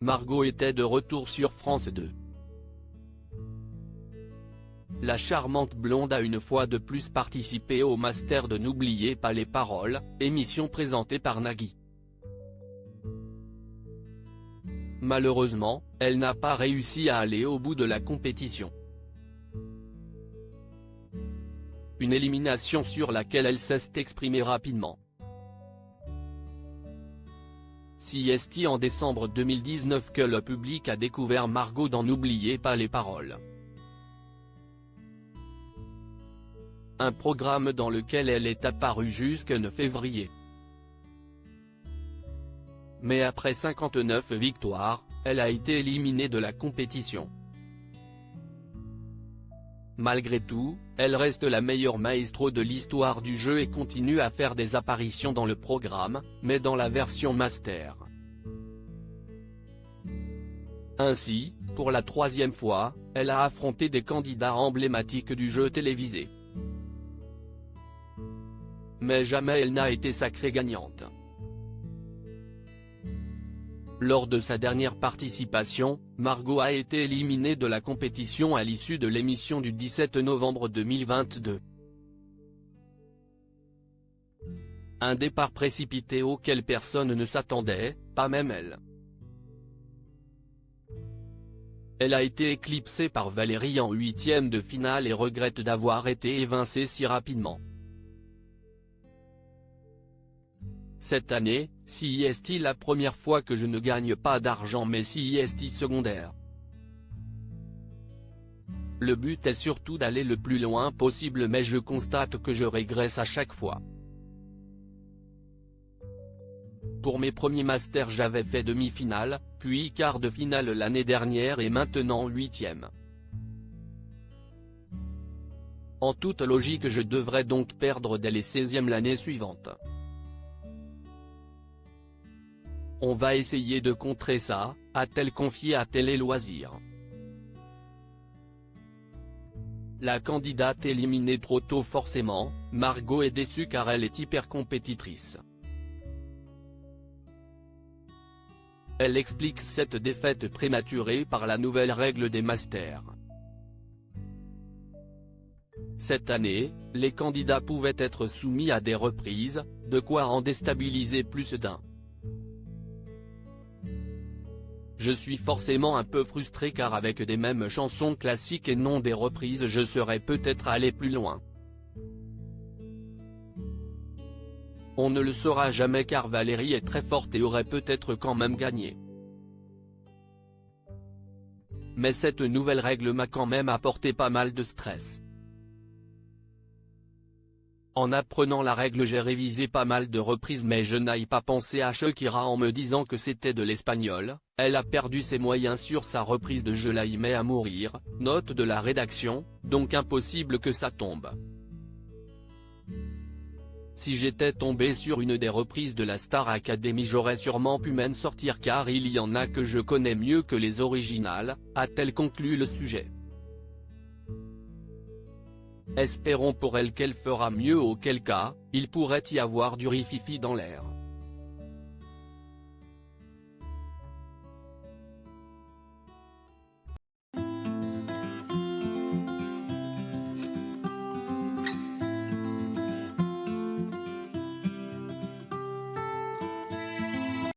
Margot était de retour sur France 2. La charmante blonde a une fois de plus participé au Master de N'oubliez pas les paroles, émission présentée par Nagui. Malheureusement, elle n'a pas réussi à aller au bout de la compétition. Une élimination sur laquelle elle s'est exprimée rapidement. CST en décembre 2019 que le public a découvert Margot dans N'oubliez pas les paroles. Un programme dans lequel elle est apparue jusqu'en février. Mais après 59 victoires, elle a été éliminée de la compétition. Malgré tout, elle reste la meilleure maestro de l'histoire du jeu et continue à faire des apparitions dans le programme, mais dans la version master. Ainsi, pour la troisième fois, elle a affronté des candidats emblématiques du jeu télévisé. Mais jamais elle n'a été sacrée gagnante. Lors de sa dernière participation, Margot a été éliminée de la compétition à l'issue de l'émission du 17 novembre 2022. Un départ précipité auquel personne ne s'attendait, pas même elle. Elle a été éclipsée par Valérie en huitième de finale et regrette d'avoir été évincée si rapidement. Cette année, CST la première fois que je ne gagne pas d'argent mais CST secondaire. Le but est surtout d'aller le plus loin possible mais je constate que je régresse à chaque fois. Pour mes premiers masters j'avais fait demi-finale, puis quart de finale l'année dernière et maintenant huitième. En toute logique je devrais donc perdre dès les 16e l'année suivante. On va essayer de contrer ça, a-t-elle confié à Télé Loisirs. La candidate éliminée trop tôt forcément, Margot est déçue car elle est hyper compétitrice. Elle explique cette défaite prématurée par la nouvelle règle des masters. Cette année, les candidats pouvaient être soumis à des reprises, de quoi en déstabiliser plus d'un. Je suis forcément un peu frustré car avec des mêmes chansons classiques et non des reprises je serais peut-être allé plus loin. On ne le saura jamais car Valérie est très forte et aurait peut-être quand même gagné. Mais cette nouvelle règle m'a quand même apporté pas mal de stress. En apprenant la règle j'ai révisé pas mal de reprises mais je n'ai pas pensé à Shakira en me disant que c'était de l'espagnol, elle a perdu ses moyens sur sa reprise de Je l'aimais à mourir, note de la rédaction, donc impossible que ça tombe. Si j'étais tombé sur une des reprises de la Star Academy j'aurais sûrement pu m'en sortir car il y en a que je connais mieux que les originales, a-t-elle conclu le sujet. Espérons pour elle qu'elle fera mieux auquel cas, il pourrait y avoir du rififi dans l'air.